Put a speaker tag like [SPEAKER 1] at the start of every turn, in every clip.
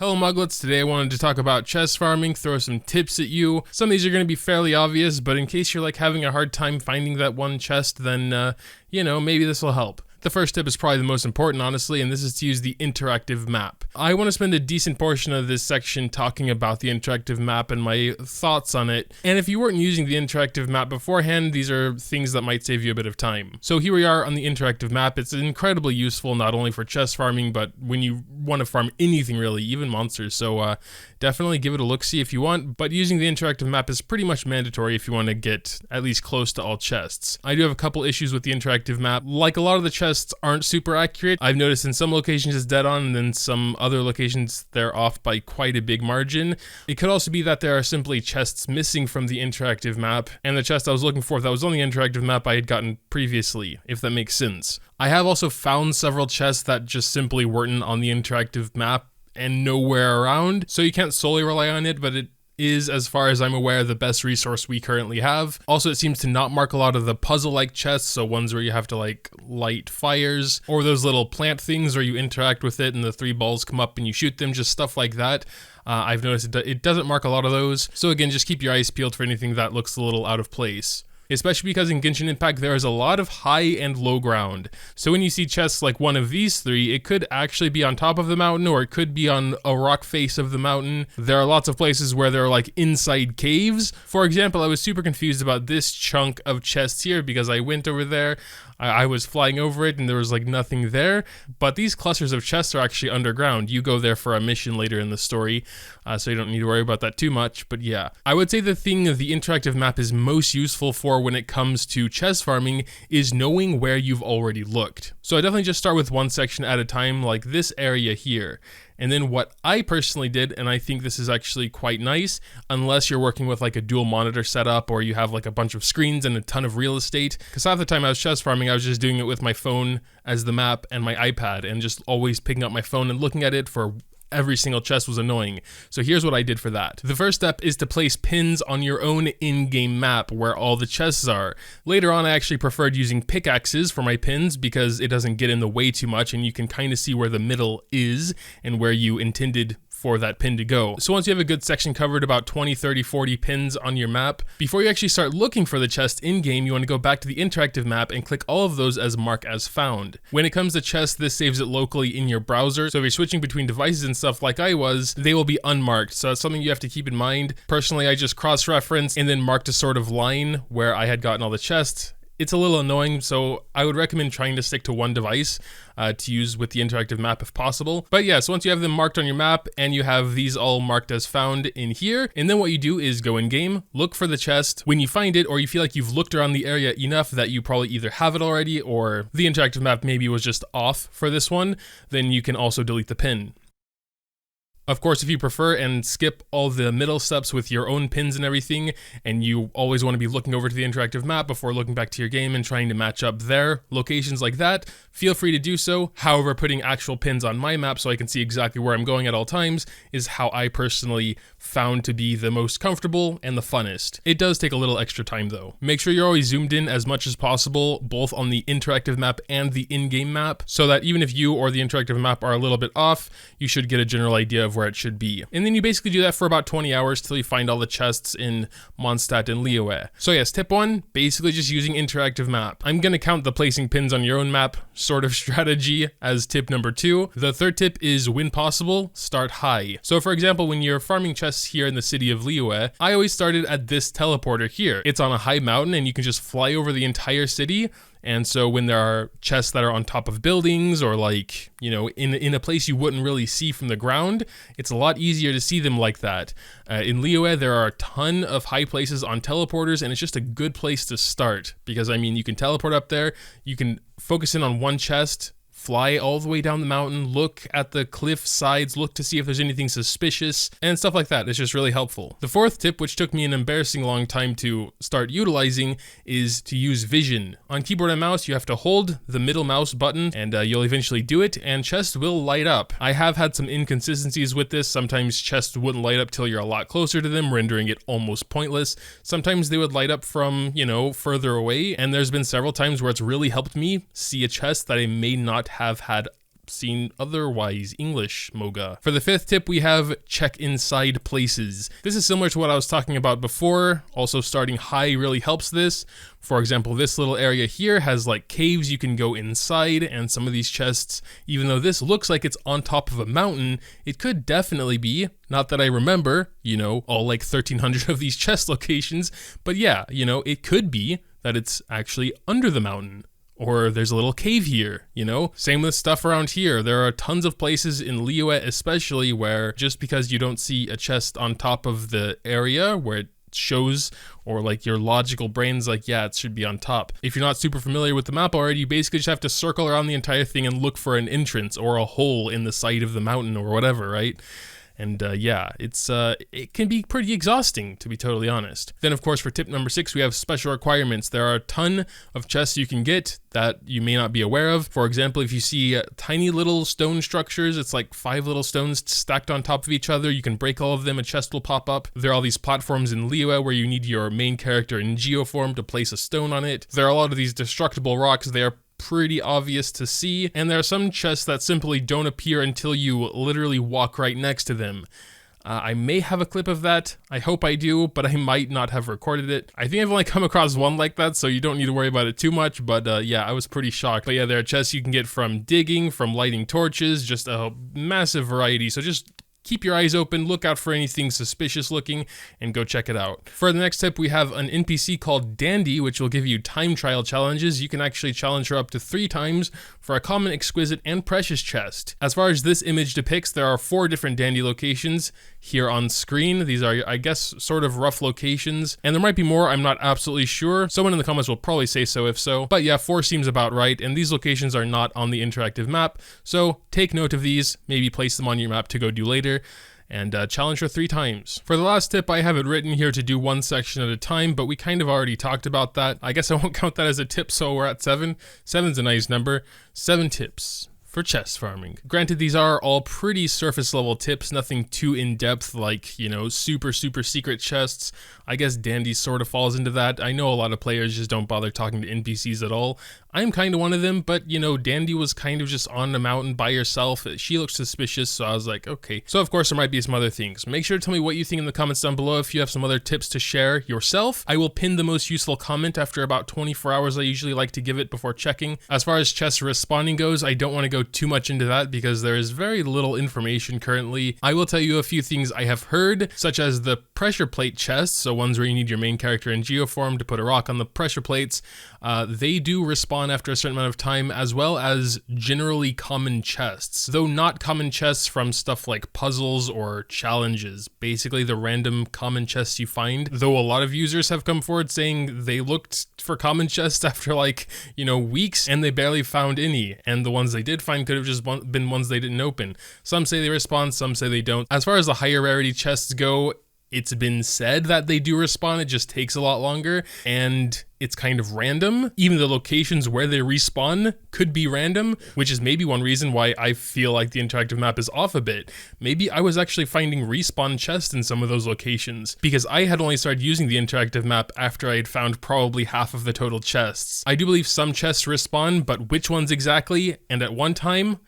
[SPEAKER 1] Hello Muglets, today I wanted to talk about chest farming, throw some tips at you. Some of these are going to be fairly obvious, but in case you're like having a hard time finding that one chest, then, maybe this will help. The first tip is probably the most important, honestly, and this is to use the interactive map. I want to spend a decent portion of this section talking about the interactive map and my thoughts on it. And if you weren't using the interactive map beforehand, these are things that might save you a bit of time. So here we are on the interactive map. It's incredibly useful, not only for chest farming, but when you want to farm anything really, even monsters. So definitely give it a look-see if you want, but using the interactive map is pretty much mandatory if you want to get at least close to all chests. I do have a couple issues with the interactive map. Like a lot of the chests aren't super accurate. I've noticed in some locations it's dead on, and then some other locations they're off by quite a big margin. It could also be that there are simply chests missing from the interactive map, and the chest I was looking for that was on the interactive map I had gotten previously, if that makes sense. I have also found several chests that just simply weren't on the interactive map and nowhere around, so you can't solely rely on it, but it is, as far as I'm aware, the best resource we currently have. Also, it seems to not mark a lot of the puzzle-like chests, so ones where you have to like light fires, or those little plant things where you interact with it and the 3 balls come up and you shoot them, just stuff like that. I've noticed it doesn't mark a lot of those, so again, just keep your eyes peeled for anything that looks a little out of place. Especially because in Genshin Impact there is a lot of high and low ground. So when you see chests like one of these 3, it could actually be on top of the mountain, or it could be on a rock face of the mountain. There are lots of places where there are like inside caves. For example, I was super confused about this chunk of chests here because I went over there, I was flying over it and there was like nothing there, but these clusters of chests are actually underground. You go there for a mission later in the story, so you don't need to worry about that too much, but yeah. I would say the thing the interactive map is most useful for when it comes to chest farming is knowing where you've already looked. So I definitely just start with one section at a time, like this area here. And then what I personally did, and I think this is actually quite nice, unless you're working with like a dual monitor setup or you have like a bunch of screens and a ton of real estate, because half the time I was chest farming, I was just doing it with my phone as the map and my iPad and just always picking up my phone and looking at it for every single chest was annoying. So here's what I did for that. The first step is to place pins on your own in-game map where all the chests are. Later on, I actually preferred using pickaxes for my pins because it doesn't get in the way too much and you can kind of see where the middle is and where you intended for that pin to go. So once you have a good section covered, about 20, 30, 40 pins on your map, before you actually start looking for the chest in-game, you want to go back to the interactive map and click all of those as mark as found. When it comes to chests, this saves it locally in your browser, so if you're switching between devices and stuff like I was, they will be unmarked, so that's something you have to keep in mind. Personally, I just cross-referenced and then marked a sort of line where I had gotten all the chests. It's a little annoying, so I would recommend trying to stick to one device to use with the interactive map if possible. But yeah, so once you have them marked on your map and you have these all marked as found in here, and then what you do is go in game, look for the chest. When you find it, or you feel like you've looked around the area enough that you probably either have it already or the interactive map maybe was just off for this one, then you can also delete the pin. Of course, if you prefer and skip all the middle steps with your own pins and everything, and you always want to be looking over to the interactive map before looking back to your game and trying to match up their locations like that, feel free to do so. However, putting actual pins on my map so I can see exactly where I'm going at all times is how I personally found to be the most comfortable and the funnest. It does take a little extra time though. Make sure you're always zoomed in as much as possible, both on the interactive map and the in-game map, so that even if you or the interactive map are a little bit off, you should get a general idea of where it should be. And then you basically do that for about 20 hours till you find all the chests in Mondstadt and Liyue. So yes, tip 1, basically just using interactive map. I'm gonna count the placing pins on your own map sort of strategy as tip number 2. The third tip is, when possible, start high. So for example, when you're farming chests here in the city of Liyue, I always started at this teleporter here. It's on a high mountain and you can just fly over the entire city. And so when there are chests that are on top of buildings or like, in a place you wouldn't really see from the ground, it's a lot easier to see them like that. In Liyue, there are a ton of high places on teleporters, and it's just a good place to start because, you can teleport up there, you can focus in on one chest, fly all the way down the mountain, look at the cliff sides, look to see if there's anything suspicious, and stuff like that. It's just really helpful. The fourth tip, which took me an embarrassing long time to start utilizing, is to use vision. On keyboard and mouse, you have to hold the middle mouse button, and you'll eventually do it, and chests will light up. I have had some inconsistencies with this. Sometimes chests wouldn't light up till you're a lot closer to them, rendering it almost pointless. Sometimes they would light up from, further away, and there's been several times where it's really helped me see a chest that I may not have had seen otherwise English moga. For the 5th tip, we have check inside places. This is similar to what I was talking about before. Also, starting high really helps this. For example, this little area here has like caves you can go inside, and some of these chests, even though this looks like it's on top of a mountain, it could definitely be, not that I remember, you know, all like 1,300 of these chest locations, but yeah, you know, it could be that it's actually under the mountain. Or there's a little cave here, you know? Same with stuff around here. There are tons of places in Liyue especially where just because you don't see a chest on top of the area where it shows, or like your logical brain's like, yeah, it should be on top. If you're not super familiar with the map already, you basically just have to circle around the entire thing and look for an entrance or a hole in the side of the mountain or whatever, right? And yeah, it can be pretty exhausting, to be totally honest. Then, of course, for tip number 6, we have special requirements. There are a ton of chests you can get that you may not be aware of. For example, if you see tiny little stone structures, it's like 5 little stones stacked on top of each other. You can break all of them, a chest will pop up. There are all these platforms in Liyue where you need your main character in geoform to place a stone on it. There are a lot of these destructible rocks. They are pretty obvious to see, and there are some chests that simply don't appear until you literally walk right next to them. I may have a clip of that. I hope I do, but I might not have recorded it. I think I've only come across one like that, so you don't need to worry about it too much, but yeah, I was pretty shocked. But yeah, there are chests you can get from digging, from lighting torches, just a massive variety, so just keep your eyes open, look out for anything suspicious looking, and go check it out. For the next tip, we have an NPC called Dandy, which will give you time trial challenges. You can actually challenge her up to 3 times for a common, exquisite, and precious chest. As far as this image depicts, there are 4 different Dandy locations here on screen. These are, I guess, sort of rough locations, and there might be more, I'm not absolutely sure. Someone in the comments will probably say so if so, but yeah, 4 seems about right, and these locations are not on the interactive map, so take note of these, maybe place them on your map to go do later, and challenge her 3 times. For the last tip, I have it written here to do 1 section at a time, but we kind of already talked about that. I guess I won't count that as a tip, so we're at 7. 7's a nice number. 7 tips for chest farming. Granted, these are all pretty surface level tips, nothing too in-depth like, you know, super secret chests. I guess Dandy sort of falls into that. I know a lot of players just don't bother talking to NPCs at all. I'm kind of one of them, but you know, Dandy was kind of just on the mountain by herself. She looked suspicious, so I was like, okay. So of course there might be some other things. Make sure to tell me what you think in the comments down below if you have some other tips to share yourself. I will pin the most useful comment after about 24 hours I usually like to give it before checking. As far as chest respawning goes, I don't want to go too much into that because there is very little information currently. I will tell you a few things I have heard, such as the pressure plate chests, so ones where you need your main character in geoform to put a rock on the pressure plates. They do respawn after a certain amount of time, as well as generally common chests, though not common chests from stuff like puzzles or challenges, basically the random common chests you find, though a lot of users have come forward saying they looked for common chests after like, you know, weeks and they barely found any, and the ones they did find could have just been ones they didn't open. Some say they respawn, some say they don't. As far as the higher rarity chests go, it's been said that they do respawn, it just takes a lot longer, and it's kind of random. Even the locations where they respawn could be random, which is maybe one reason why I feel like the interactive map is off a bit. Maybe I was actually finding respawn chests in some of those locations, because I had only started using the interactive map after I had found probably half of the total chests. I do believe some chests respawn, but which ones exactly, and at one time,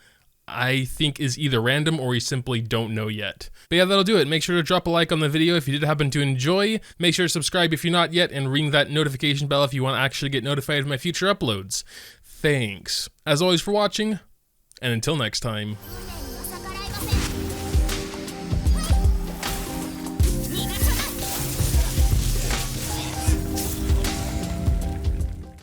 [SPEAKER 1] I think is either random or we simply don't know yet. But yeah, that'll do it. Make sure to drop a like on the video if you did happen to enjoy. Make sure to subscribe if you're not yet, and ring that notification bell if you want to actually get notified of my future uploads. Thanks, as always, for watching, and until next time.